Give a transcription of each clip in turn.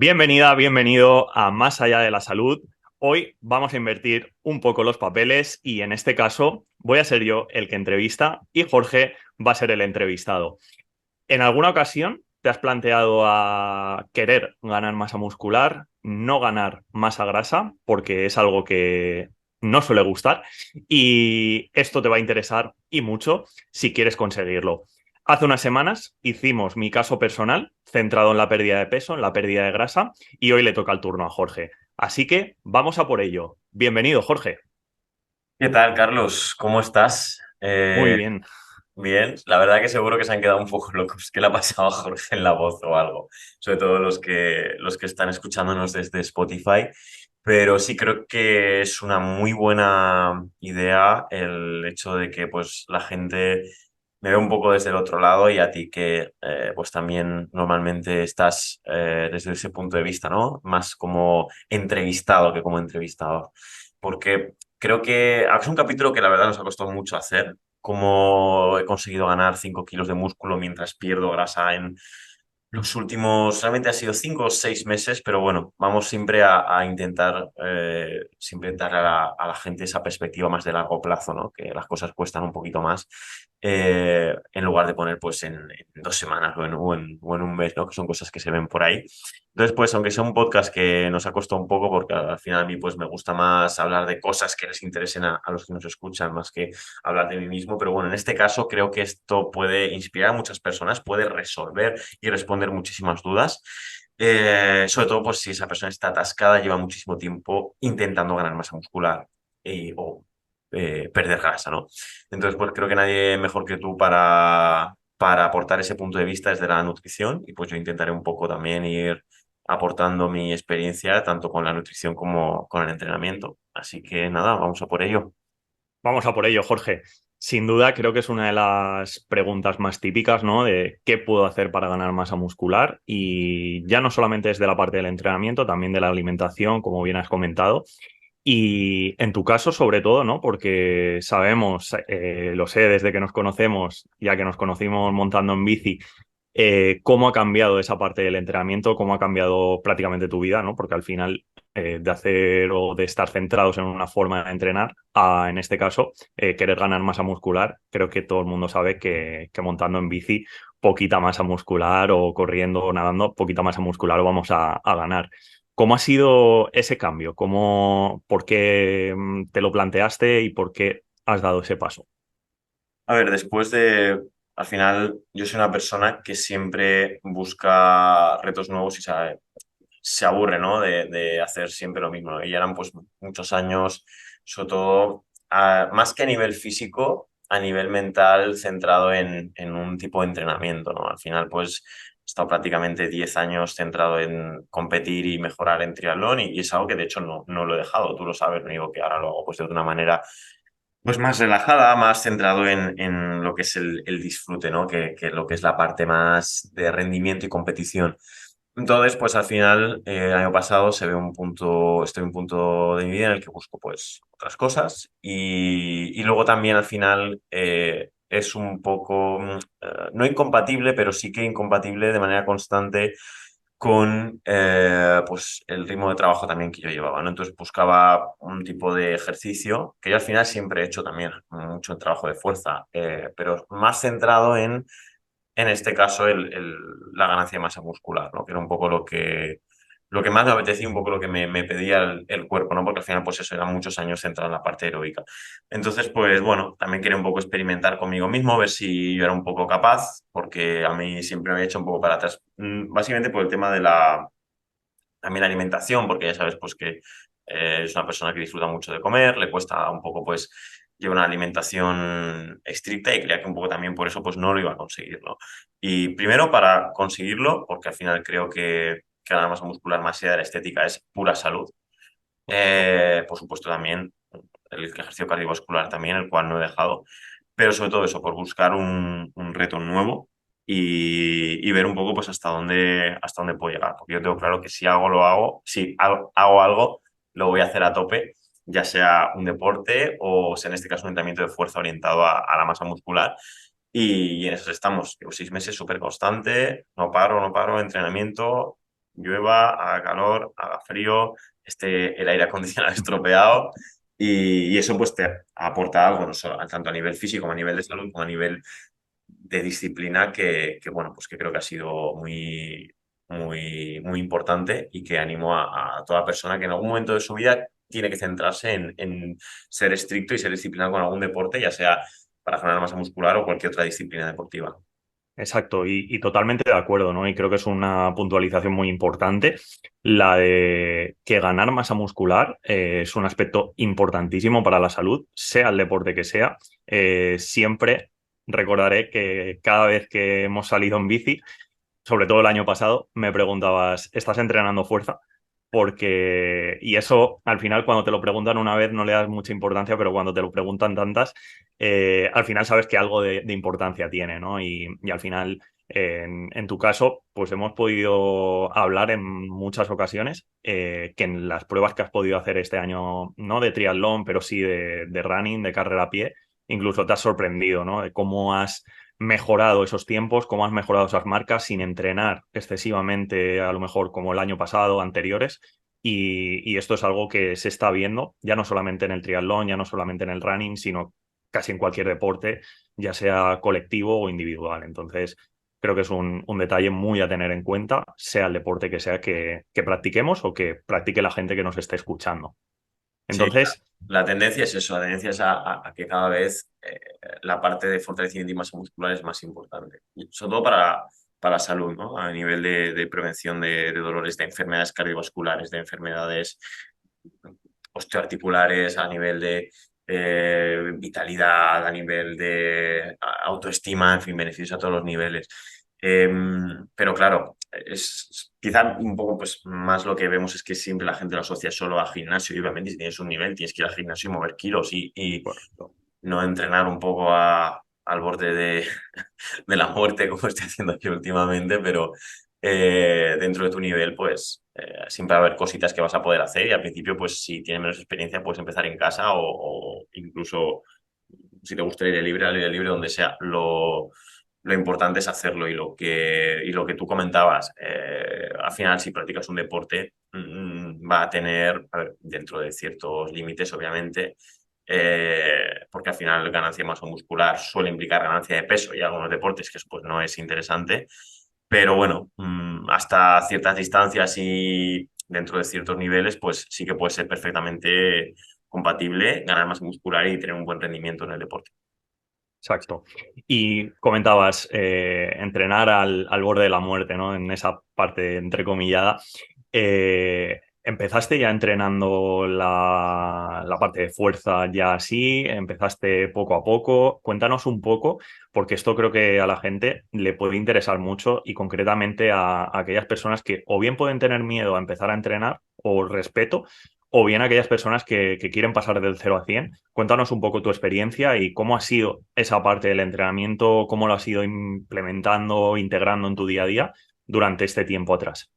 Bienvenida, bienvenido a Más allá de la salud. Hoy vamos a invertir un poco los papeles y en este caso voy a ser yo el que entrevista y Jorge va a ser el entrevistado. ¿En alguna ocasión te has planteado a querer ganar masa muscular, no ganar masa grasa, porque es algo que no suele gustar? Y esto te va a interesar y mucho si quieres conseguirlo. Hace unas semanas hicimos mi caso personal centrado en la pérdida de peso, en la pérdida de grasa, y hoy le toca el turno a Jorge. Así que vamos a por ello. Bienvenido, Jorge. ¿Qué tal, Carlos? ¿Cómo estás? Muy bien. Bien, la verdad que seguro que se han quedado un poco locos. ¿Qué le ha pasado a Jorge en la voz o algo? Sobre todo los que están escuchándonos desde Spotify. Pero sí creo que es una muy buena idea el hecho de que pues la gente me ve un poco desde el otro lado y a ti que pues también normalmente estás desde ese punto de vista, ¿no? Más como entrevistado que como entrevistador. Porque creo que es un capítulo que la verdad nos ha costado mucho hacer. Cómo he conseguido ganar 5 kilos de músculo mientras pierdo grasa en los últimos, realmente ha sido 5 o 6 meses, pero bueno, vamos siempre a intentar siempre dar a la gente esa perspectiva más de largo plazo, ¿no? Que las cosas cuestan un poquito más, en lugar de poner pues en 2 semanas o en un mes, ¿no? Que son cosas que se ven por ahí. Entonces, pues aunque sea un podcast que nos ha costado un poco, porque al final a mí pues me gusta más hablar de cosas que les interesen a los que nos escuchan más que hablar de mí mismo, pero bueno, en este caso creo que esto puede inspirar a muchas personas, puede resolver y responder muchísimas dudas. Sobre todo, pues si esa persona está atascada, lleva muchísimo tiempo intentando ganar masa muscular o perder grasa, ¿no? Entonces, pues creo que nadie mejor que tú para aportar ese punto de vista desde la nutrición y pues yo intentaré un poco también ir aportando mi experiencia tanto con la nutrición como con el entrenamiento. Así que nada, vamos a por ello. Vamos a por ello, Jorge. Sin duda, creo que es una de las preguntas más típicas, ¿no? De qué puedo hacer para ganar masa muscular. Y ya no solamente es de la parte del entrenamiento, también de la alimentación, como bien has comentado. Y en tu caso, sobre todo, ¿no? Porque sabemos, lo sé desde que nos conocemos, ya que nos conocimos montando en bici, cómo ha cambiado esa parte del entrenamiento, cómo ha cambiado prácticamente tu vida, ¿no? Porque al final de hacer o de estar centrados en una forma de entrenar, a, en este caso, querer ganar masa muscular, creo que todo el mundo sabe que montando en bici, poquita masa muscular o corriendo o nadando, poquita masa muscular lo vamos a ganar. ¿Cómo ha sido ese cambio? ¿Por qué te lo planteaste y por qué has dado ese paso? A ver, al final, yo soy una persona que siempre busca retos nuevos y se aburre, ¿no? De hacer siempre lo mismo. Y eran pues muchos años, sobre todo, más que a nivel físico, a nivel mental, centrado en un tipo de entrenamiento, ¿no? Al final, pues he estado prácticamente 10 años centrado en competir y mejorar en triatlón y es algo que de hecho no lo he dejado, tú lo sabes, no digo que ahora lo hago pues de una manera pues más relajada, más centrado en lo que es el disfrute, ¿no? Que lo que es la parte más de rendimiento y competición. Entonces, pues al final, el año pasado estoy en un punto de mi vida en el que busco pues otras cosas y luego también al final es un poco, no incompatible, pero sí que incompatible de manera constante con pues el ritmo de trabajo también que yo llevaba, ¿no? Entonces buscaba un tipo de ejercicio que yo al final siempre he hecho también, mucho trabajo de fuerza, pero más centrado en este caso, la ganancia de masa muscular, ¿no? Que era un poco lo que más me apetecía, un poco lo que me pedía el cuerpo, ¿no? Porque al final, pues eso, eran muchos años centrado en la parte aeróbica. Entonces, pues bueno, también quería un poco experimentar conmigo mismo, ver si yo era un poco capaz, porque a mí siempre me había hecho un poco para atrás, básicamente por el tema de también la alimentación, porque ya sabes, pues que es una persona que disfruta mucho de comer, le cuesta un poco, pues, llevar una alimentación estricta y creía que un poco también por eso, pues, no lo iba a conseguir, ¿no? Y primero para conseguirlo, porque al final creo que la masa muscular más allá de la estética es pura salud. Por supuesto también el ejercicio cardiovascular también, el cual no he dejado, pero sobre todo eso, por buscar un reto nuevo y ver un poco pues hasta dónde puedo llegar, porque yo tengo claro que si hago, lo hago, si hago algo, lo voy a hacer a tope, ya sea un deporte o sea en este caso un entrenamiento de fuerza orientado a la masa muscular. Y en eso estamos, llevo 6 meses súper constante, no paro, entrenamiento, llueva, haga calor, haga frío, esté el aire acondicionado estropeado y eso pues te aporta algo, no solo, tanto a nivel físico como a nivel de salud, como a nivel de disciplina bueno, pues que creo que ha sido muy importante y que animo a toda persona que en algún momento de su vida tiene que centrarse en ser estricto y ser disciplinado con algún deporte, ya sea para generar masa muscular o cualquier otra disciplina deportiva. Exacto, y totalmente de acuerdo, ¿no? Y creo que es una puntualización muy importante la de que ganar masa muscular es un aspecto importantísimo para la salud, sea el deporte que sea. Siempre recordaré que cada vez que hemos salido en bici, sobre todo el año pasado, me preguntabas, ¿estás entrenando fuerza? Porque, y eso al final cuando te lo preguntan una vez no le das mucha importancia, pero cuando te lo preguntan tantas, al final sabes que algo de importancia tiene, ¿no? Y al final, en tu caso, pues hemos podido hablar en muchas ocasiones que en las pruebas que has podido hacer este año, no de triatlón, pero sí de running, de carrera a pie, incluso te has sorprendido, ¿no? De cómo has mejorado esos tiempos, cómo has mejorado esas marcas sin entrenar excesivamente, a lo mejor como el año pasado, anteriores. Y esto es algo que se está viendo, ya no solamente en el triatlón, ya no solamente en el running, sino casi en cualquier deporte, ya sea colectivo o individual. Entonces, creo que es un detalle muy a tener en cuenta, sea el deporte que sea que practiquemos o que practique la gente que nos esté escuchando. Sí, Entonces, la tendencia es eso, la tendencia es a que cada vez la parte de fortalecimiento y masa muscular es más importante, y sobre todo para la salud, ¿no? A nivel de prevención de dolores, de enfermedades cardiovasculares, de enfermedades osteoarticulares, a nivel de vitalidad, a nivel de autoestima, en fin, beneficios a todos los niveles. Pero claro, es quizá un poco pues más lo que vemos es que siempre la gente lo asocia solo al gimnasio y obviamente si tienes un nivel tienes que ir al gimnasio y mover kilos y correcto. no entrenar un poco al borde de la muerte como estoy haciendo aquí últimamente, pero dentro de tu nivel pues siempre va a haber cositas que vas a poder hacer y al principio pues si tienes menos experiencia puedes empezar en casa o incluso si te gusta el al aire libre, donde sea. Lo importante es hacerlo y lo que tú comentabas, al final si practicas un deporte va a tener, a ver, dentro de ciertos límites obviamente, porque al final ganancia de masa muscular suele implicar ganancia de peso y algunos deportes que eso pues no es interesante, pero bueno, hasta ciertas distancias y dentro de ciertos niveles pues sí que puede ser perfectamente compatible ganar masa muscular y tener un buen rendimiento en el deporte. Exacto. Y comentabas entrenar al borde de la muerte, ¿no? En esa parte entrecomillada. ¿Empezaste ya entrenando la parte de fuerza ya así? ¿Empezaste poco a poco? Cuéntanos un poco, porque esto creo que a la gente le puede interesar mucho y concretamente a aquellas personas que o bien pueden tener miedo a empezar a entrenar o respeto o bien aquellas personas que quieren pasar del 0 a 100. Cuéntanos un poco tu experiencia y cómo ha sido esa parte del entrenamiento, cómo lo has ido implementando, integrando en tu día a día durante este tiempo atrás.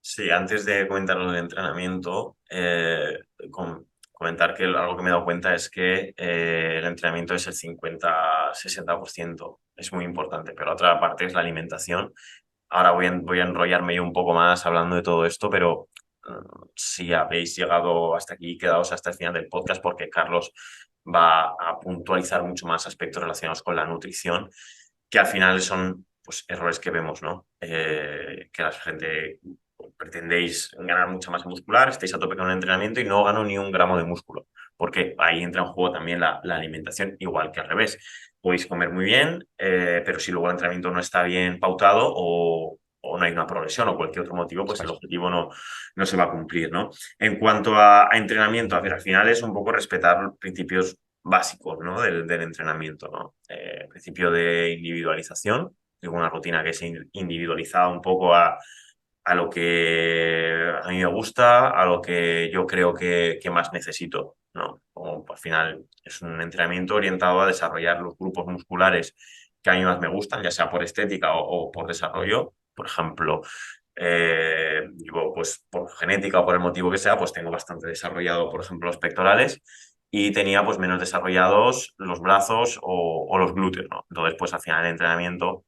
Sí, antes de comentar lo del entrenamiento, comentar que algo que me he dado cuenta es que el entrenamiento es el 50-60%, es muy importante, pero otra parte es la alimentación. Ahora voy a enrollarme yo un poco más hablando de todo esto, pero si habéis llegado hasta aquí, quedaos hasta el final del podcast porque Carlos va a puntualizar mucho más aspectos relacionados con la nutrición, que al final son pues, errores que vemos, ¿no? Que la gente pretendéis ganar mucha masa muscular, estáis a tope con el entrenamiento y no gano ni un gramo de músculo, porque ahí entra en juego también la alimentación, igual que al revés. Podéis comer muy bien, pero si luego el entrenamiento no está bien pautado o no hay una progresión o cualquier otro motivo, pues el Exacto. objetivo no se va a cumplir, ¿no? En cuanto a entrenamiento, a ver, al final es un poco respetar principios básicos, ¿no? del entrenamiento, ¿no? Principio de individualización, digo, una rutina que es individualizada un poco a lo que a mí me gusta, a lo que yo creo que más necesito, ¿no? Como al final es un entrenamiento orientado a desarrollar los grupos musculares que a mí más me gustan, ya sea por estética o por desarrollo. Por ejemplo, yo, pues por genética o por el motivo que sea, pues tengo bastante desarrollado, por ejemplo, los pectorales y tenía pues menos desarrollados los brazos o los glúteos, ¿no? Entonces, pues al final el entrenamiento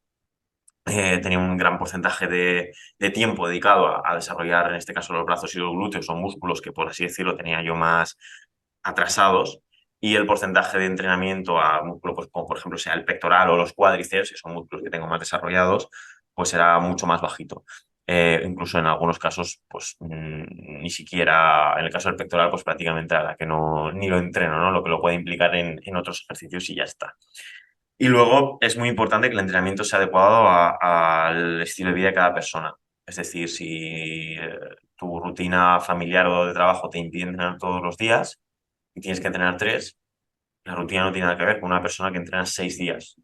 tenía un gran porcentaje de tiempo dedicado a desarrollar, en este caso, los brazos y los glúteos, o músculos que, por así decirlo, tenía yo más atrasados. Y el porcentaje de entrenamiento a músculos, pues, como por ejemplo sea el pectoral o los cuádriceps, que son músculos que tengo más desarrollados, pues era mucho más bajito. Incluso en algunos casos, pues ni siquiera, en el caso del pectoral, pues prácticamente a la que no, ni lo entreno, ¿no? Lo que lo puede implicar en otros ejercicios y ya está. Y luego es muy importante que el entrenamiento sea adecuado al estilo de vida de cada persona. Es decir, si tu rutina familiar o de trabajo te impide entrenar todos los días y tienes que entrenar 3, la rutina no tiene nada que ver con una persona que entrena 6 días.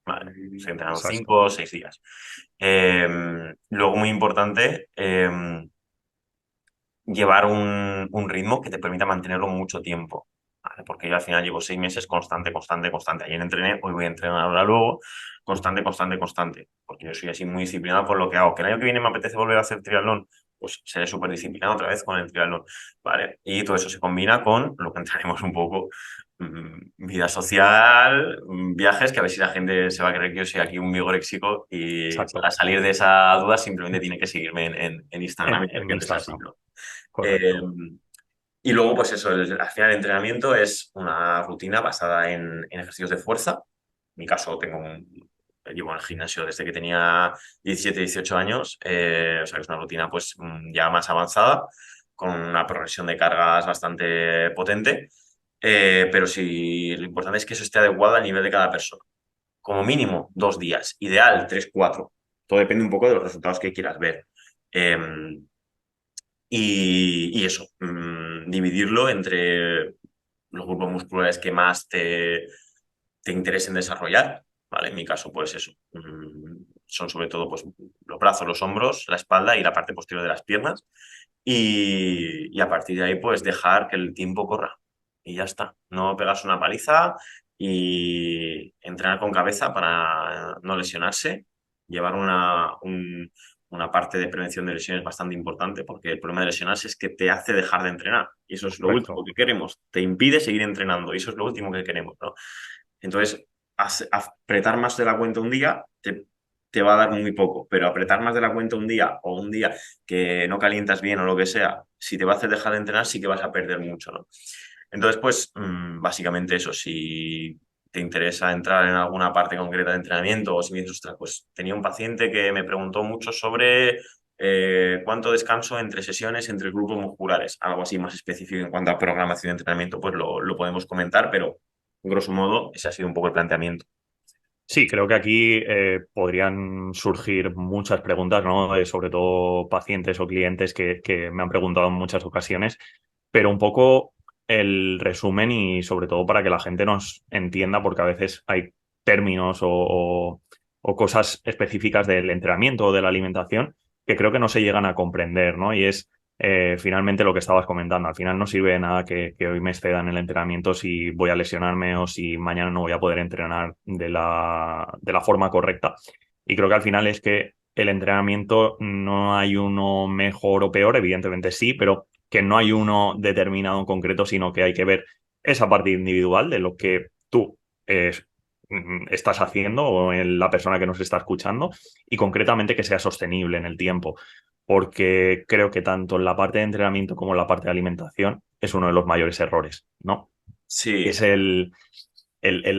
Vale, estoy entrenando Exacto. 5 o 6 días. Luego, muy importante, llevar un ritmo que te permita mantenerlo mucho tiempo. ¿Vale? Porque yo al final llevo 6 meses constante, constante, constante. Ayer entrené, hoy voy a entrenar ahora luego, constante, constante, constante. Porque yo soy así muy disciplinado por lo que hago. Que el año que viene me apetece volver a hacer triatlón, pues seré súper disciplinado otra vez con el triatlón. ¿Vale? Y todo eso se combina con lo que entraremos un poco, vida social, viajes, que a ver si la gente se va a creer que yo soy aquí un vigoréxico y Exacto. para salir de esa duda simplemente tiene que seguirme en Instagram y ver En que no es así, Instagram. ¿no? Eh, Correcto. y luego, pues eso, al final el entrenamiento es una rutina basada en ejercicios de fuerza. En mi caso, llevo en el gimnasio desde que tenía 17 18 años, o sea que es una rutina pues ya más avanzada, con una progresión de cargas bastante potente, pero sí, lo importante es que eso esté adecuado al nivel de cada persona. Como mínimo 2 días, ideal 3 4. Todo depende un poco de los resultados que quieras ver. Y eso, dividirlo entre los grupos musculares que más te interesen desarrollar, ¿vale? En mi caso, pues eso, son sobre todo pues, los brazos, los hombros, la espalda y la parte posterior de las piernas. Y a partir de ahí, pues dejar que el tiempo corra. Y ya está. No pegas una paliza y entrenar con cabeza para no lesionarse, llevar una parte de prevención de lesiones bastante importante, porque el problema de lesionarse es que te hace dejar de entrenar. Y eso es lo último Correcto. que queremos. Te impide seguir entrenando. Y eso es lo último que queremos, ¿no? Entonces, apretar más de la cuenta un día te va a dar muy poco, pero apretar más de la cuenta un día o un día que no calientas bien o lo que sea, si te va a hacer dejar de entrenar, sí que vas a perder mucho, ¿no? Entonces, pues, básicamente eso, si te interesa entrar en alguna parte concreta de entrenamiento o si me dices, ostras, pues tenía un paciente que me preguntó mucho sobre cuánto descanso entre sesiones, entre grupos musculares, algo así más específico en cuanto a programación de entrenamiento, pues lo podemos comentar, pero grosso modo ese ha sido un poco el planteamiento. Sí, creo que aquí podrían surgir muchas preguntas, ¿no? Sobre todo pacientes o clientes que me han preguntado en muchas ocasiones, pero un poco el resumen y sobre todo para que la gente nos entienda, porque a veces hay términos o cosas específicas del entrenamiento o de la alimentación que creo que no se llegan a comprender, ¿no? Y es finalmente lo que estabas comentando. Al final no sirve de nada que hoy me exceda en el entrenamiento si voy a lesionarme o si mañana no voy a poder entrenar de la forma correcta. Y creo que al final es que el entrenamiento no hay uno mejor o peor, evidentemente sí, pero que no hay uno determinado en concreto, sino que hay que ver esa parte individual de lo que tú eh, estás haciendo o en la persona que nos está escuchando y concretamente que sea sostenible en el tiempo porque creo que tanto en la parte de entrenamiento como en la parte de alimentación es uno de los mayores errores, ¿no? Sí, Es el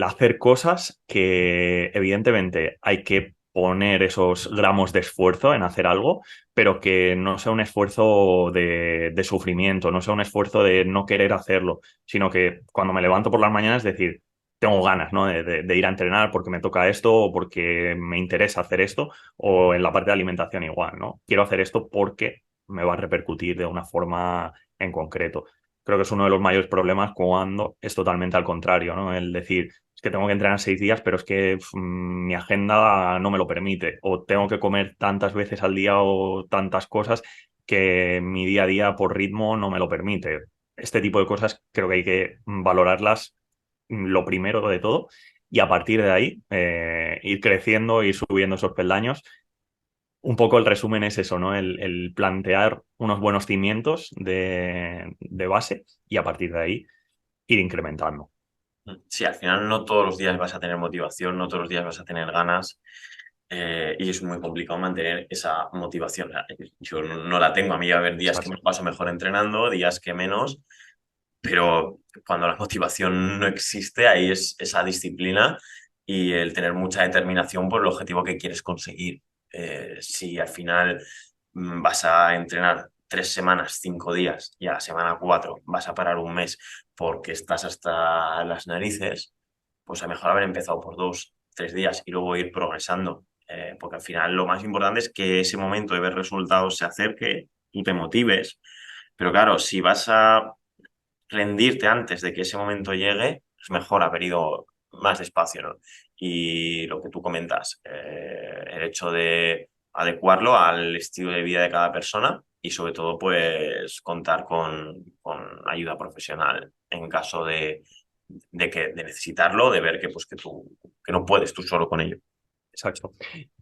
hacer cosas que evidentemente hay que poner esos gramos de esfuerzo en hacer algo, pero que no sea un esfuerzo de sufrimiento, no sea un esfuerzo de no querer hacerlo, sino que cuando me levanto por las mañanas, decir, tengo ganas, ¿no? De ir a entrenar porque me toca esto o porque me interesa hacer esto, o en la parte de alimentación igual, ¿no? Quiero hacer esto porque me va a repercutir de una forma en concreto. Creo que es uno de los mayores problemas cuando es totalmente al contrario, ¿no? El decir, es que tengo que entrenar 6 días, pero es que mi agenda no me lo permite, o tengo que comer tantas veces al día o tantas cosas que mi día a día por ritmo no me lo permite. Este tipo de cosas creo que hay que valorarlas lo primero de todo y a partir de ahí ir creciendo, ir subiendo esos peldaños un poco el resumen es eso, ¿no? El plantear unos buenos cimientos de base y a partir de ahí ir incrementando. sí, al final no todos los días vas a tener motivación, no todos los días vas a tener ganas. y es muy complicado mantener esa motivación. O sea, yo no la tengo, a mí va a haber días que me Exacto. lo paso mejor entrenando, días que menos, pero cuando la motivación no existe, ahí es esa disciplina y el tener mucha determinación por el objetivo que quieres conseguir. Si al final vas a entrenar 3 semanas, 5 días y a la semana 4 vas a parar un mes porque estás hasta las narices, pues a lo mejor haber empezado por 2, 3 días y luego ir progresando. Porque al final lo más importante es que ese momento de ver resultados se acerque, tú te motives. Pero claro, si vas a rendirte antes de que ese momento llegue, es mejor haber ido más despacio, ¿no? Y lo que tú comentas, el hecho de adecuarlo al estilo de vida de cada persona y sobre todo, pues, contar con ayuda profesional en caso de necesitarlo, de ver que, pues, que no puedes tú solo con ello. Exacto.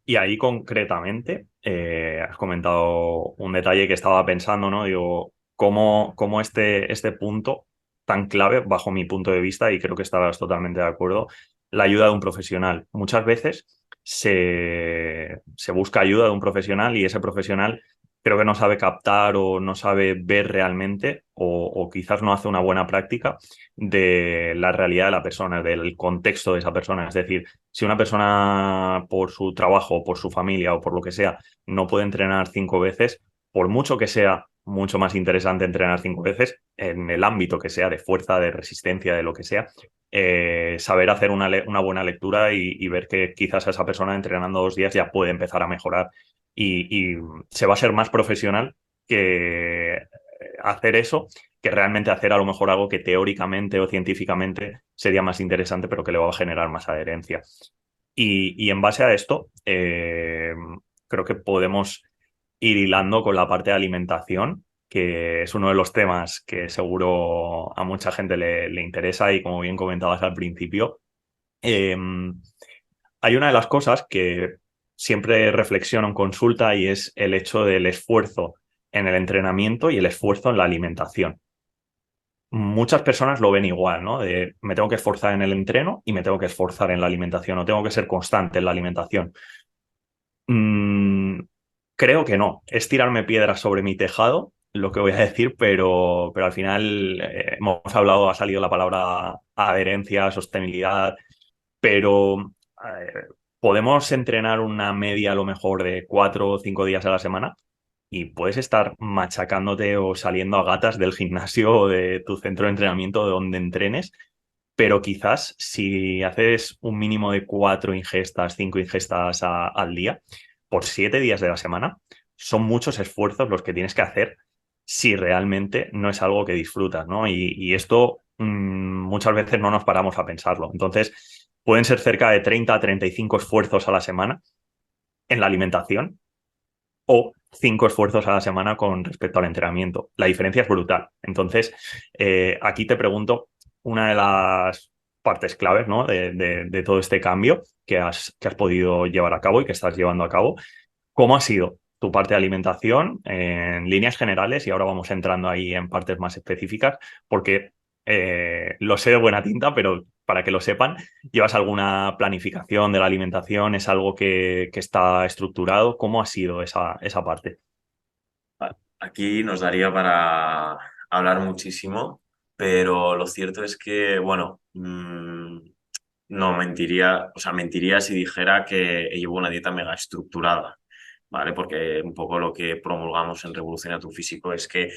Y ahí concretamente, has comentado un detalle que estaba pensando, ¿no? Digo, cómo este punto tan clave, bajo mi punto de vista, y creo que estarás totalmente de acuerdo, la ayuda de un profesional. Muchas veces se busca ayuda de un profesional y ese profesional creo que no sabe captar o no sabe ver realmente o quizás no hace una buena práctica de la realidad de la persona, del contexto de esa persona. Es decir, si una persona por su trabajo, por su familia o por lo que sea no puede entrenar 5 veces, por mucho que sea mucho más interesante entrenar 5 veces, en el ámbito que sea, de fuerza, de resistencia, de lo que sea, saber hacer una buena lectura y ver que quizás esa persona entrenando 2 días ya puede empezar a mejorar y se va a ser más profesional que hacer eso que realmente hacer a lo mejor algo que teóricamente o científicamente sería más interesante, pero que le va a generar más adherencia. Y en base a esto, creo que podemos ir hilando con la parte de alimentación, que es uno de los temas que seguro a mucha gente le interesa y como bien comentabas al principio, eh, hay una de las cosas que siempre reflexiono en consulta y es el hecho del esfuerzo en el entrenamiento y el esfuerzo en la alimentación. Muchas personas lo ven igual, ¿no? De me tengo que esforzar en el entreno y me tengo que esforzar en la alimentación o tengo que ser constante en la alimentación. Mm, creo que no. Es tirarme piedras sobre mi tejado, lo que voy a decir, pero al final hemos hablado, ha salido la palabra adherencia, sostenibilidad, pero podemos entrenar una media a lo mejor de 4 o 5 días a la semana y puedes estar machacándote o saliendo a gatas del gimnasio o de tu centro de entrenamiento de donde entrenes, pero quizás si haces un mínimo de 4 ingestas, 5 ingestas al día, por 7 días de la semana, son muchos esfuerzos los que tienes que hacer si realmente no es algo que disfrutas, ¿no? Y esto muchas veces no nos paramos a pensarlo. Entonces, pueden ser cerca de 30 a 35 esfuerzos a la semana en la alimentación o 5 esfuerzos a la semana con respecto al entrenamiento. La diferencia es brutal. Entonces, aquí te pregunto una de las partes claves, ¿no? de todo este cambio que has podido llevar a cabo y que estás llevando a cabo. ¿Cómo ha sido tu parte de alimentación en líneas generales? Y ahora vamos entrando ahí en partes más específicas, porque lo sé de buena tinta, pero para que lo sepan, ¿llevas alguna planificación de la alimentación? ¿Es algo que está estructurado? ¿Cómo ha sido esa parte? Aquí nos daría para hablar muchísimo, pero lo cierto es que, bueno, no mentiría, o sea, mentiría si dijera que llevo una dieta mega estructurada, ¿vale? Porque un poco lo que promulgamos en Revoluciona tu Físico es que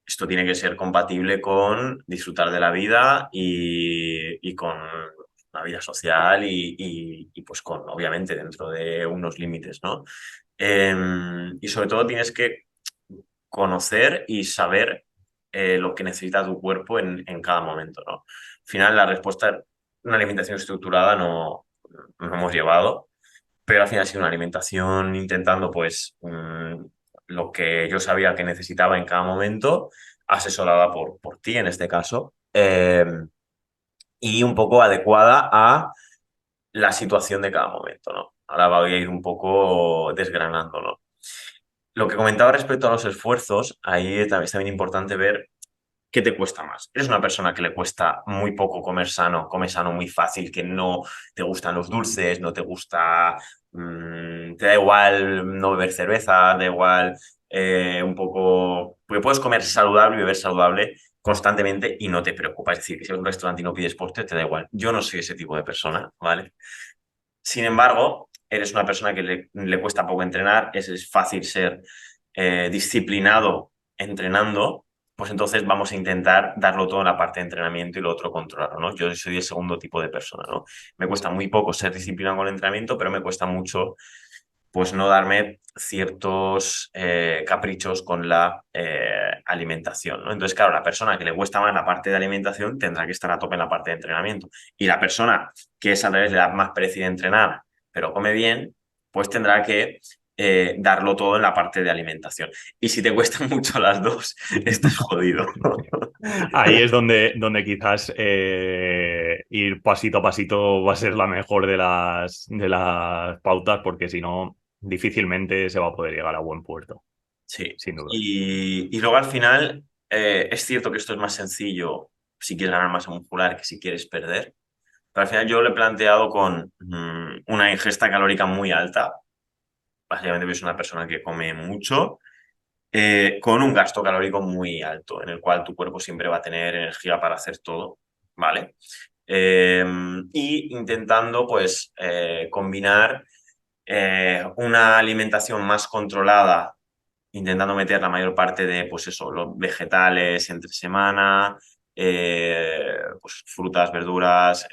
esto tiene que ser compatible con disfrutar de la vida y con la vida social y, pues con, obviamente, dentro de unos límites, ¿no? Y sobre todo tienes que conocer y saber lo que necesita tu cuerpo en cada momento, ¿no? Al final, la respuesta, una alimentación estructurada no hemos llevado, pero al final ha sido una alimentación intentando, pues, lo que yo sabía que necesitaba en cada momento, asesorada por ti en este caso, y un poco adecuada a la situación de cada momento, ¿no? Ahora voy a ir un poco desgranándolo. Lo que comentaba respecto a los esfuerzos, ahí es también importante ver ¿qué te cuesta más? ¿Eres una persona que le cuesta muy poco comer sano, come sano muy fácil, que no te gustan los dulces, no te gusta, te da igual no beber cerveza, da igual un poco, porque puedes comer saludable y beber saludable constantemente y no te preocupa? Es decir, que si vas a un restaurante y no pides postre, te da igual. Yo no soy ese tipo de persona, ¿vale? Sin embargo, eres una persona que le cuesta poco entrenar, es fácil ser disciplinado entrenando, pues entonces vamos a intentar darlo todo en la parte de entrenamiento y lo otro controlarlo, ¿no? Yo soy el segundo tipo de persona, ¿no? Me cuesta muy poco ser disciplinado con el entrenamiento, pero me cuesta mucho pues no darme ciertos caprichos con la alimentación, ¿no? Entonces, claro, la persona que le cuesta más la parte de alimentación tendrá que estar a tope en la parte de entrenamiento. Y la persona que es al revés, le da más pereza de entrenar, pero come bien, pues tendrá que darlo todo en la parte de alimentación. Y si te cuestan mucho las dos, estás jodido. Ahí es donde quizás ir pasito a pasito va a ser la mejor de las pautas, porque si no, difícilmente se va a poder llegar a buen puerto, Sí. sin duda. Y luego al final, es cierto que esto es más sencillo si quieres ganar masa muscular que si quieres perder. Pero al final yo lo he planteado con una ingesta calórica muy alta. Básicamente soy una persona que come mucho, con un gasto calórico muy alto, en el cual tu cuerpo siempre va a tener energía para hacer todo, ¿vale? Eh, y intentando, pues, combinar una alimentación más controlada, intentando meter la mayor parte de, pues eso, los vegetales entre semana, pues frutas, verduras,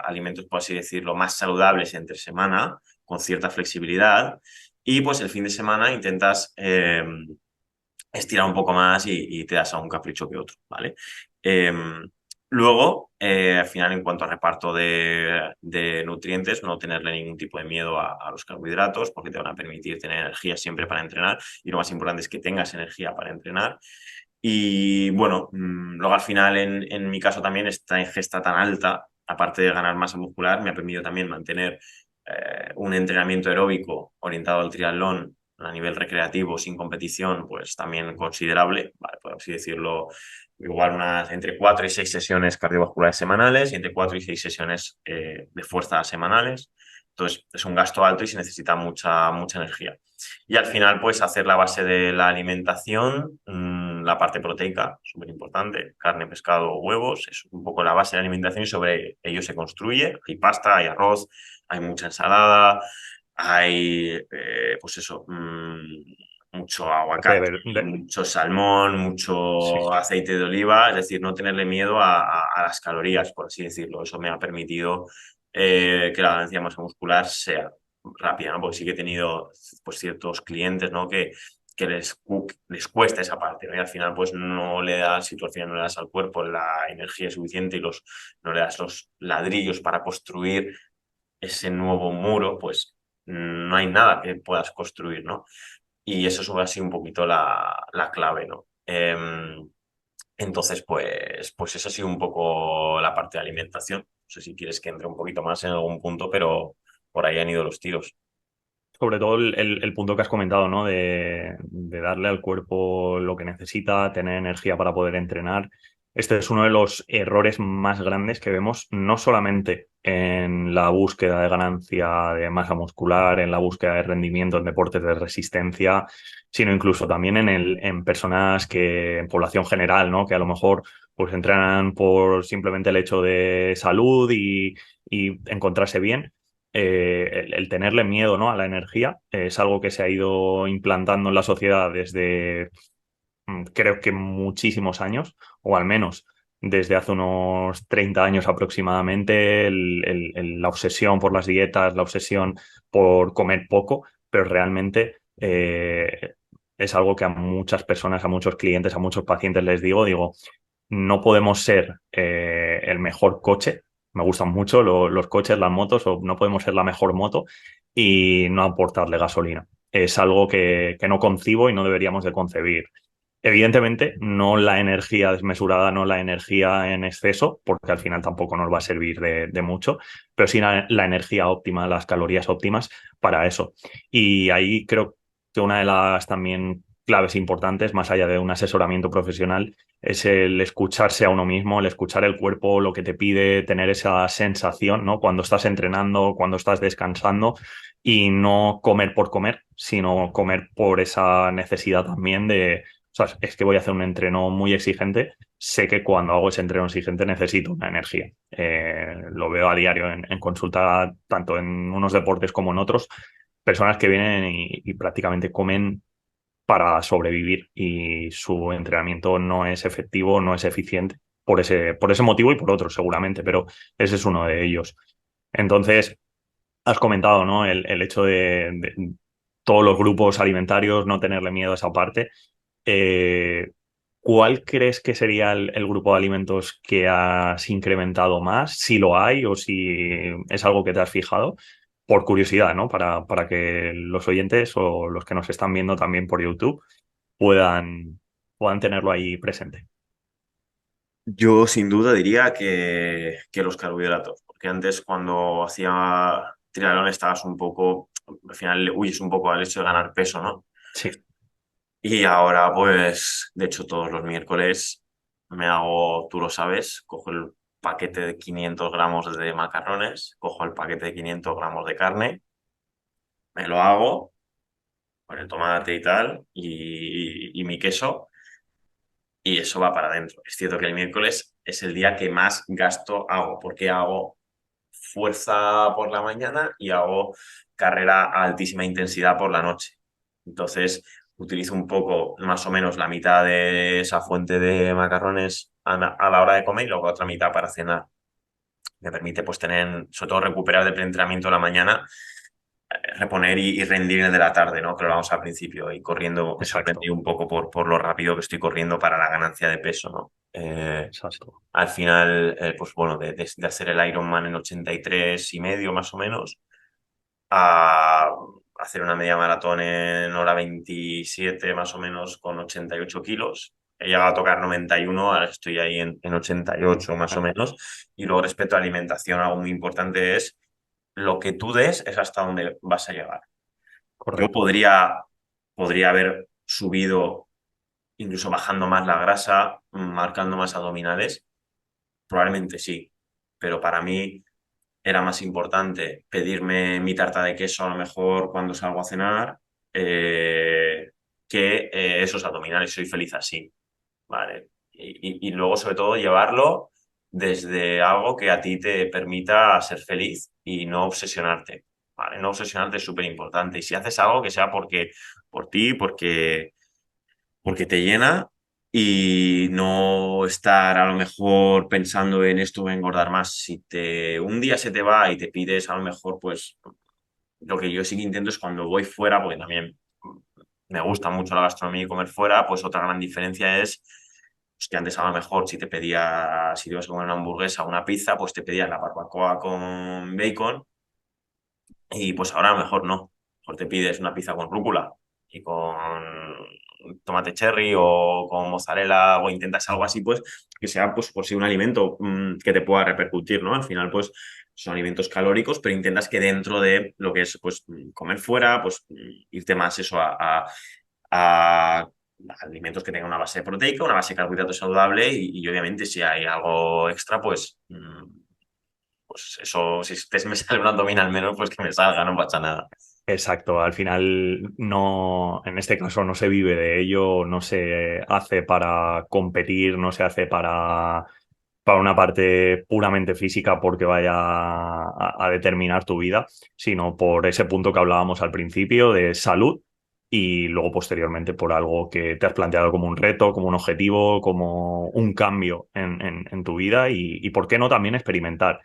alimentos, por así decirlo, más saludables entre semana, con cierta flexibilidad. Y pues el fin de semana intentas estirar un poco más y te das a un capricho que otro, ¿vale? Eh, Luego, al final, en cuanto a reparto de nutrientes, no tenerle ningún tipo de miedo a los carbohidratos, porque te van a permitir tener energía siempre para entrenar, y lo más importante es que tengas energía para entrenar. Y bueno, luego al final, en mi caso también, esta ingesta tan alta, aparte de ganar masa muscular, me ha permitido también mantener un entrenamiento aeróbico orientado al triatlón a nivel recreativo, sin competición, pues también considerable, ¿vale? Por así decirlo, igual unas entre 4 y 6 sesiones cardiovasculares semanales y entre 4 y 6 sesiones de fuerza semanales. Entonces, es un gasto alto y se necesita mucha energía. Y al final, pues, hacer la base de la alimentación, la parte proteica, súper importante, carne, pescado, huevos, es un poco la base de la alimentación y sobre ello se construye. Hay pasta, hay arroz, hay mucha ensalada, hay, pues eso, mucho De aguacate, ver- de- mucho salmón, sí. mucho aceite de oliva, es decir, no tenerle miedo a las calorías, por así decirlo. Eso me ha permitido que la ganancia de masa muscular sea rápida, ¿no? Porque sí que he tenido pues, ciertos clientes, ¿no? que les cuesta esa parte, ¿no? Y al final, pues no le das, si tú al final no le das al cuerpo la energía suficiente y no le das los ladrillos para construir ese nuevo muro, pues no hay nada que puedas construir, ¿no? Y eso es así un poquito la clave, ¿no? Entonces, pues eso ha sido un poco la parte de alimentación. No sé si quieres que entre un poquito más en algún punto, pero por ahí han ido los tiros. Sobre todo el punto que has comentado, ¿no? De darle al cuerpo lo que necesita, tener energía para poder entrenar. Este es uno de los errores más grandes que vemos, no solamente en la búsqueda de ganancia de masa muscular, en la búsqueda de rendimiento en deportes de resistencia, sino incluso también en personas en población general, ¿no? Que a lo mejor pues entrenan por simplemente el hecho de salud y encontrarse bien, el tenerle miedo, ¿no? a la energía es algo que se ha ido implantando en la sociedad desde creo que muchísimos años, o al menos desde hace unos 30 años aproximadamente, la obsesión por las dietas, la obsesión por comer poco, pero realmente es algo que a muchas personas, a muchos clientes, a muchos pacientes les digo, no podemos ser el mejor coche. Me gustan mucho los coches, las motos, o no podemos ser la mejor moto y no aportarle gasolina. Es algo que no concibo y no deberíamos de concebir. Evidentemente, no la energía desmesurada, no la energía en exceso, porque al final tampoco nos va a servir de mucho, pero sí la energía óptima, las calorías óptimas para eso. Y ahí creo que una de las también claves importantes, más allá de un asesoramiento profesional, es el escucharse a uno mismo, el escuchar el cuerpo, lo que te pide, tener esa sensación, ¿no? Cuando estás entrenando, cuando estás descansando y no comer por comer, sino comer por esa necesidad también de, o sea, es que voy a hacer un entreno muy exigente, sé que cuando hago ese entreno exigente necesito una energía. Lo veo a diario en consulta, tanto en unos deportes como en otros, personas que vienen y prácticamente comen para sobrevivir y su entrenamiento no es efectivo, no es eficiente por ese motivo y por otros seguramente, pero ese es uno de ellos. Entonces, has comentado, ¿no? El hecho de todos los grupos alimentarios, no tenerle miedo a esa parte. Eh, ¿Cuál crees que sería el grupo de alimentos que has incrementado más? Si lo hay o si es algo que te has fijado, por curiosidad, ¿no? Para que los oyentes o los que nos están viendo también por YouTube puedan tenerlo ahí presente. Yo sin duda diría que los carbohidratos, porque antes cuando hacía triatlón estabas un poco, al final le huyes un poco al hecho de ganar peso, ¿no? Sí, Y ahora pues, de hecho todos los miércoles me hago, tú lo sabes, cojo el paquete de 500 gramos de macarrones, cojo el paquete de 500 gramos de carne, me lo hago con el tomate y tal, y mi queso. Y eso va para adentro. Es cierto que el miércoles es el día que más gasto hago, porque hago fuerza por la mañana y hago carrera a altísima intensidad por la noche. Entonces, utilizo un poco, más o menos, la mitad de esa fuente de macarrones a la hora de comer y luego otra mitad para cenar. Me permite, pues, tener, sobre todo, recuperar del preentrenamiento de la mañana, reponer y rendir en el de la tarde, ¿no? Que lo vamos al principio y corriendo, me sorprendí exacto, un poco por lo rápido que estoy corriendo para la ganancia de peso, ¿no? exacto. Al final, pues bueno, de hacer el Ironman en 83 y medio más o menos, a hacer una media maratón en hora 27 más o menos con 88 kilos. He llegado a tocar 91, ahora estoy ahí en 88 más o menos. Y luego respecto a alimentación, algo muy importante es lo que tú des es hasta donde vas a llegar. Yo Correcto. podría haber subido, incluso bajando más la grasa, marcando más abdominales, probablemente sí, pero para mí era más importante pedirme mi tarta de queso a lo mejor cuando salgo a cenar eh, que esos abdominales. Soy feliz así, ¿vale? Y luego, sobre todo, llevarlo desde algo que a ti te permita ser feliz y no obsesionarte, ¿vale? No obsesionarte es súper importante. Y si haces algo que sea por ti, porque te llena y no estar a lo mejor pensando en esto voy a engordar más. Si un día se te va y te pides a lo mejor, pues lo que yo sí que intento es cuando voy fuera, porque también me gusta mucho la gastronomía y comer fuera, pues otra gran diferencia es pues, que antes a lo mejor si te ibas a comer una hamburguesa o una pizza, pues te pedías la barbacoa con bacon y pues ahora a lo mejor no. A lo mejor te pides una pizza con rúcula y con tomate cherry o con mozzarella o intentas algo así, pues que sea pues por sí un alimento que te pueda repercutir, ¿no? Al final, pues son alimentos calóricos, pero intentas que dentro de lo que es pues comer fuera, pues irte más eso a alimentos que tengan una base proteica, una base de carbohidratos saludable y obviamente si hay algo extra, pues eso, si me sale un abdominal menos, pues que me salga, no pasa nada. Exacto, al final no, en este caso no se vive de ello, no se hace para competir, no se hace para una parte puramente física porque vaya a determinar tu vida, sino por ese punto que hablábamos al principio de salud y luego posteriormente por algo que te has planteado como un reto, como un objetivo, como un cambio en tu vida y por qué no también experimentar.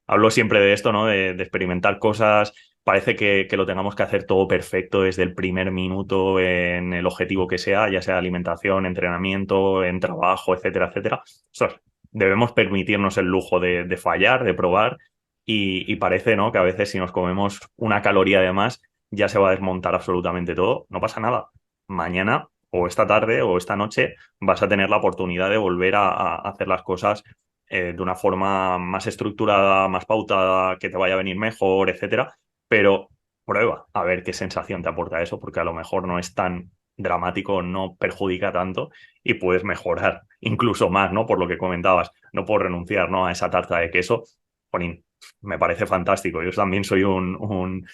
Hablo siempre de esto, ¿no? De experimentar cosas. Parece que lo tengamos que hacer todo perfecto desde el primer minuto en el objetivo que sea, ya sea alimentación, entrenamiento, en trabajo, etcétera, etcétera. Ostras, debemos permitirnos el lujo de fallar, de probar y parece, ¿no? Que a veces si nos comemos una caloría de más ya se va a desmontar absolutamente todo. No pasa nada. Mañana o esta tarde o esta noche vas a tener la oportunidad de volver a hacer las cosas de una forma más estructurada, más pautada, que te vaya a venir mejor, etcétera. Pero prueba a ver qué sensación te aporta eso, porque a lo mejor no es tan dramático, no perjudica tanto y puedes mejorar incluso más, ¿no? Por lo que comentabas, no puedo renunciar, ¿no? A esa tarta de queso. Jolín, me parece fantástico. Yo también soy un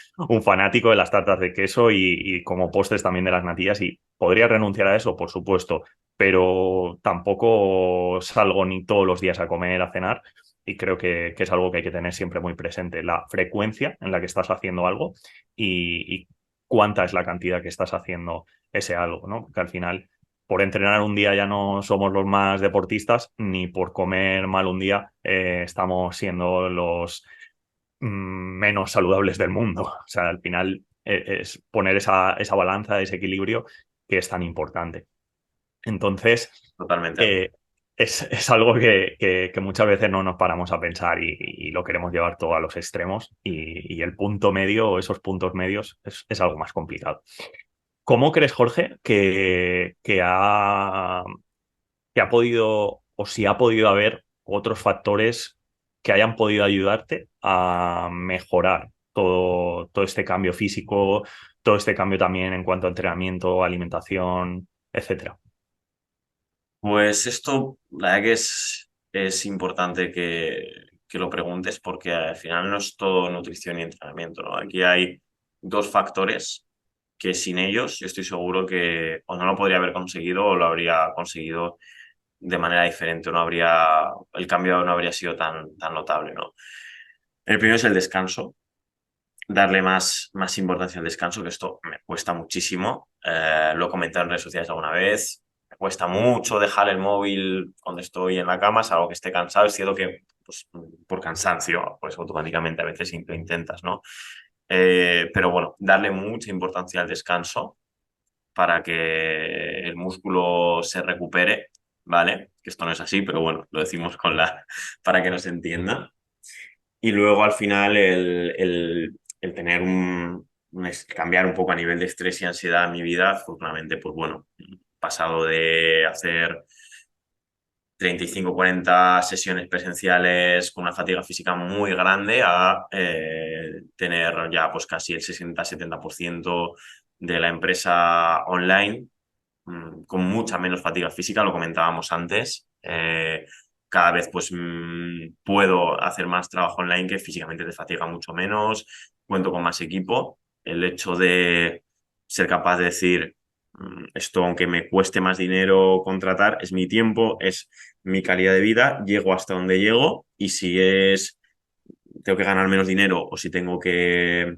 fanático de las tartas de queso y como postres también de las natillas y podría renunciar a eso, por supuesto, pero tampoco salgo ni todos los días a comer, a cenar y creo que es algo que hay que tener siempre muy presente, la frecuencia en la que estás haciendo algo y cuánta es la cantidad que estás haciendo ese algo, ¿no? Porque al final, por entrenar un día ya no somos los más deportistas, ni por comer mal un día estamos siendo los menos saludables del mundo. O sea, al final es poner esa balanza, ese equilibrio que es tan importante. Entonces, Totalmente de acuerdo. eh, es algo que muchas veces no nos paramos a pensar y lo queremos llevar todo a los extremos y el punto medio o esos puntos medios es algo más complicado. ¿Cómo crees, Jorge, que ha podido o si ha podido haber otros factores que hayan podido ayudarte a mejorar todo este cambio físico, todo este cambio también en cuanto a entrenamiento, alimentación, etcétera? Pues esto, la verdad que es importante que lo preguntes porque al final no es todo nutrición y entrenamiento, ¿no? Aquí hay dos factores que sin ellos yo estoy seguro que o no lo podría haber conseguido o lo habría conseguido de manera diferente, o no habría, el cambio no habría sido tan notable, ¿no? El primero es el descanso, darle más importancia al descanso, que esto me cuesta muchísimo. Lo he comentado en redes sociales alguna vez. Me cuesta mucho dejar el móvil cuando estoy en la cama, salvo que esté cansado. Es cierto que pues, por cansancio, pues automáticamente a veces lo intentas, ¿no? Pero bueno, darle mucha importancia al descanso para que el músculo se recupere, ¿vale? Que esto no es así, pero bueno, lo decimos para que nos entienda. Y luego al final el tener cambiar un poco a nivel de estrés y ansiedad en mi vida, afortunadamente, pues bueno, pasado de hacer 35 40 sesiones presenciales con una fatiga física muy grande a tener ya pues casi el 60-70% de la empresa online con mucha menos fatiga física, lo comentábamos antes. Cada vez pues puedo hacer más trabajo online que físicamente te fatiga mucho menos, cuento con más equipo. El hecho de ser capaz de decir, esto aunque me cueste más dinero contratar, es mi tiempo, es mi calidad de vida, llego hasta donde llego y si tengo que ganar menos dinero o si tengo que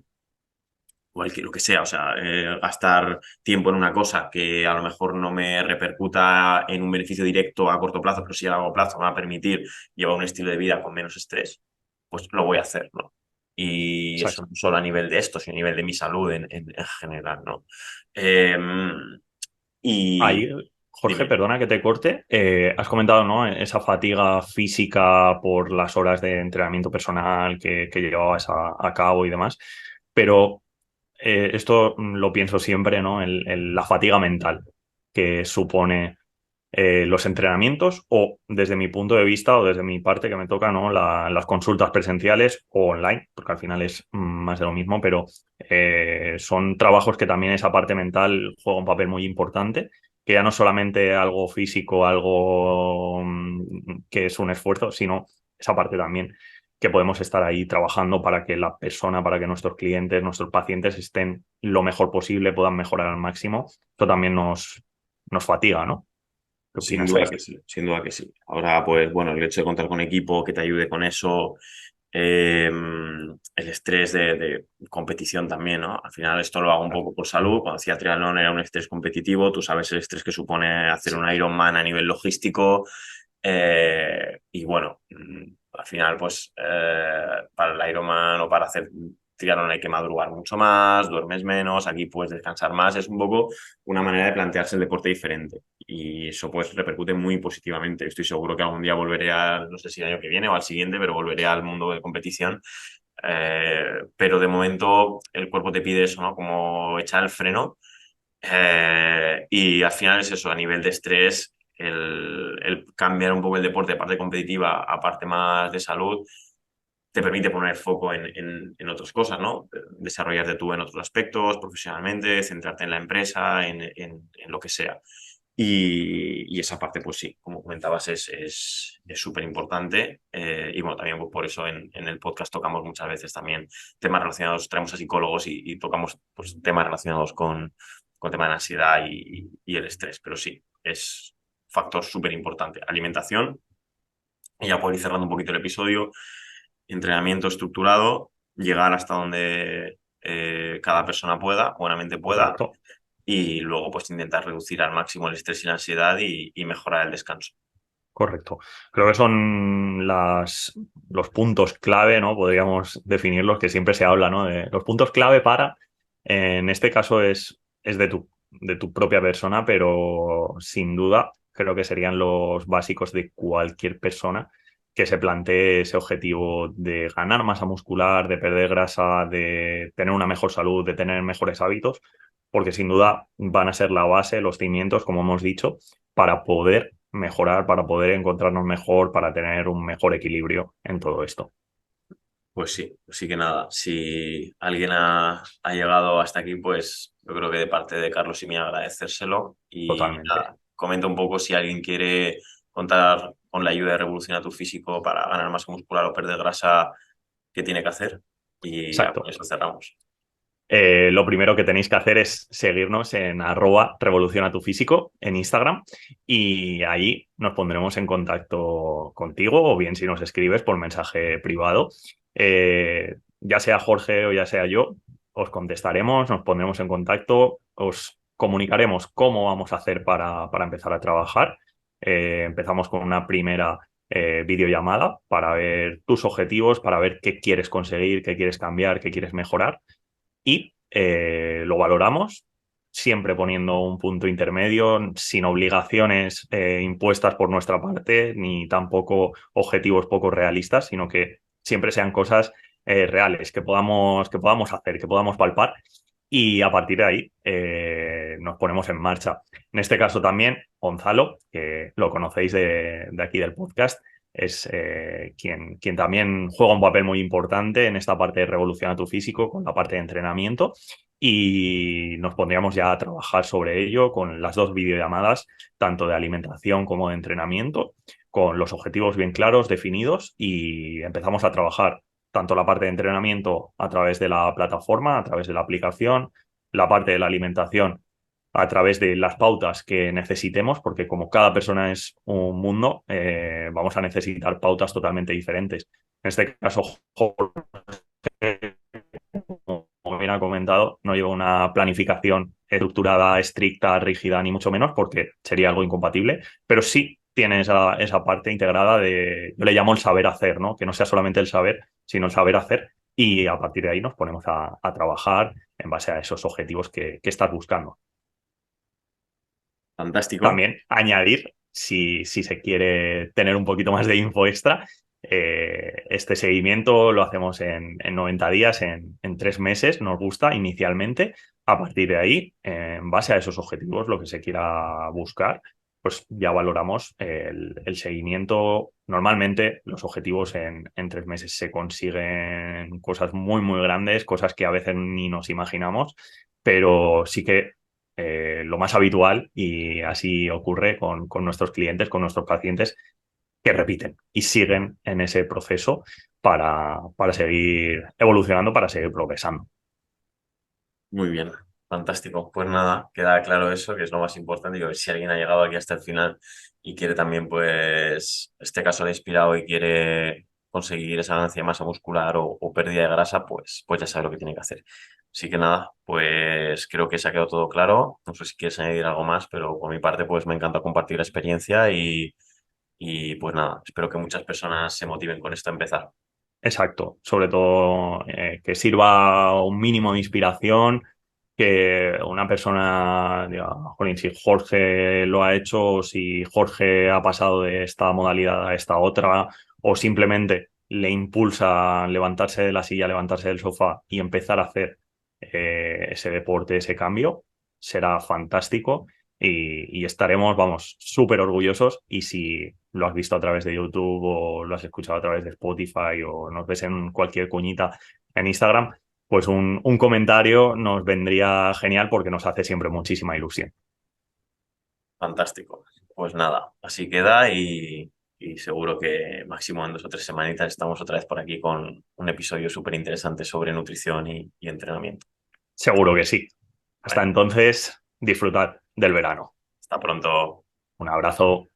lo que sea, o sea, gastar tiempo en una cosa que a lo mejor no me repercuta en un beneficio directo a corto plazo, pero sí a largo plazo me va a permitir llevar un estilo de vida con menos estrés, pues lo voy a hacer, ¿no? Y eso Exacto. no solo a nivel de esto, sino a nivel de mi salud en general, ¿no? Eh, y Ahí, Jorge, dime. perdona que te corte. Has comentado, ¿no? Esa fatiga física por las horas de entrenamiento personal que llevabas a cabo y demás. Pero esto lo pienso siempre, ¿no? La fatiga mental que supone los entrenamientos o desde mi punto de vista o desde mi parte que me toca, ¿no? Las consultas presenciales o online, porque al final es más de lo mismo, pero son trabajos que también esa parte mental juega un papel muy importante, que ya no es solamente algo físico, algo que es un esfuerzo, sino esa parte también que podemos estar ahí trabajando para que la persona, para que nuestros clientes, nuestros pacientes estén lo mejor posible, puedan mejorar al máximo. Esto también nos fatiga, ¿no? ¿Qué Sin opinas duda ahí? que sí, sin duda que sí. Ahora, pues bueno, el hecho de contar con equipo que te ayude con eso, el estrés de competición también, ¿no? Al final esto lo hago un poco por salud. Cuando hacía triatlón era un estrés competitivo, tú sabes el estrés que supone hacer un Ironman a nivel logístico. Y bueno, al final, pues para el Ironman o para hacer triatlón hay que madrugar mucho más, duermes menos, aquí puedes descansar más. Es un poco una manera de plantearse el deporte diferente y eso pues repercute muy positivamente. Estoy seguro que algún día volveré no sé si el año que viene o al siguiente, pero volveré al mundo de competición. Pero de momento el cuerpo te pide eso, ¿no? Como echar el freno. Y al final es eso, a nivel de estrés, el cambiar un poco el deporte de parte competitiva a parte más de salud, te permite poner foco en otras cosas, ¿no? Desarrollarte tú en otros aspectos, profesionalmente, centrarte en la empresa, en lo que sea. Y esa parte, pues sí, como comentabas, es súper importante. Y bueno, también pues, por eso en el podcast tocamos muchas veces también temas relacionados, traemos a psicólogos y tocamos pues, temas relacionados con temas de ansiedad y el estrés. Pero sí, es factor súper importante. Alimentación, y ya por ir cerrando un poquito el episodio, entrenamiento estructurado, llegar hasta donde cada persona pueda, buenamente pueda, Correcto. y luego pues intentar reducir al máximo el estrés y la ansiedad y mejorar el descanso. Correcto. Creo que son los puntos clave, ¿no? Podríamos definirlos, que siempre se habla, ¿no? De los puntos clave para, en este caso es de tu propia persona, pero sin duda creo que serían los básicos de cualquier persona que se plantee ese objetivo de ganar masa muscular, de perder grasa, de tener una mejor salud, de tener mejores hábitos, porque sin duda van a ser la base, los cimientos, como hemos dicho, para poder mejorar, para poder encontrarnos mejor, para tener un mejor equilibrio en todo esto. Pues sí, así que nada, si alguien ha llegado hasta aquí, pues yo creo que de parte de Carlos y mí agradecérselo y Totalmente. nada, comenta un poco si alguien quiere contar con la ayuda de Revoluciona tu Físico para ganar masa muscular o perder grasa, qué tiene que hacer y ya con Exacto. eso cerramos. Lo primero que tenéis que hacer es seguirnos en @revoluciona tu físico en Instagram y ahí nos pondremos en contacto contigo o bien si nos escribes por mensaje privado. Ya sea Jorge o ya sea yo, os contestaremos, nos pondremos en contacto, os comunicaremos cómo vamos a hacer para empezar a trabajar. Empezamos con una primera videollamada para ver tus objetivos, para ver qué quieres conseguir, qué quieres cambiar, qué quieres mejorar y lo valoramos, siempre poniendo un punto intermedio, sin obligaciones impuestas por nuestra parte, ni tampoco objetivos poco realistas, sino que siempre sean cosas reales, que podamos hacer, que podamos palpar. Y a partir de ahí nos ponemos en marcha. En este caso también, Gonzalo, que lo conocéis de aquí del podcast, es quien también juega un papel muy importante en esta parte de Revoluciona tu Físico, con la parte de entrenamiento. Y nos pondríamos ya a trabajar sobre ello con las dos videollamadas, tanto de alimentación como de entrenamiento, con los objetivos bien claros, definidos, y empezamos a trabajar tanto la parte de entrenamiento a través de la plataforma, a través de la aplicación, la parte de la alimentación a través de las pautas que necesitemos, porque como cada persona es un mundo, vamos a necesitar pautas totalmente diferentes. En este caso, Jorge, como bien ha comentado, no lleva una planificación estructurada, estricta, rígida, ni mucho menos, porque sería algo incompatible, pero sí tiene esa parte integrada de, yo le llamo el saber hacer, ¿no? Que no sea solamente el saber, sino el saber hacer, y a partir de ahí nos ponemos a trabajar en base a esos objetivos que estás buscando. Fantástico. También añadir, si se quiere tener un poquito más de info extra, este seguimiento lo hacemos en 90 días, en 3 meses, nos gusta inicialmente. A partir de ahí, en base a esos objetivos, lo que se quiera buscar, pues ya valoramos el seguimiento. Normalmente los objetivos en 3 meses se consiguen cosas muy, muy grandes, cosas que a veces ni nos imaginamos, pero sí que lo más habitual, y así ocurre con nuestros clientes, con nuestros pacientes, que repiten y siguen en ese proceso para seguir evolucionando, para seguir progresando. Muy bien, fantástico. Pues nada, queda claro eso, que es lo más importante. Y a ver si alguien ha llegado aquí hasta el final y quiere también, pues, este caso le ha inspirado y quiere conseguir esa ganancia de masa muscular o pérdida de grasa, pues ya sabe lo que tiene que hacer. Así que nada, pues creo que se ha quedado todo claro. No sé si quieres añadir algo más, pero por mi parte, pues me encanta compartir la experiencia y pues nada, espero que muchas personas se motiven con esto a empezar. Exacto, sobre todo que sirva un mínimo de inspiración, que una persona diga, "Jolín, si Jorge lo ha hecho, si Jorge ha pasado de esta modalidad a esta otra, o simplemente le impulsa a levantarse de la silla, levantarse del sofá y empezar a hacer ese deporte, ese cambio, será fantástico y estaremos, vamos, súper orgullosos. Y si lo has visto a través de YouTube o lo has escuchado a través de Spotify o nos ves en cualquier cuñita en Instagram, pues un comentario nos vendría genial porque nos hace siempre muchísima ilusión. Fantástico. Pues nada, así queda y seguro que máximo en 2 o 3 semanitas estamos otra vez por aquí con un episodio súper interesante sobre nutrición y entrenamiento. Seguro que sí. Hasta Vale, entonces, disfrutad del verano. hasta pronto. Un abrazo.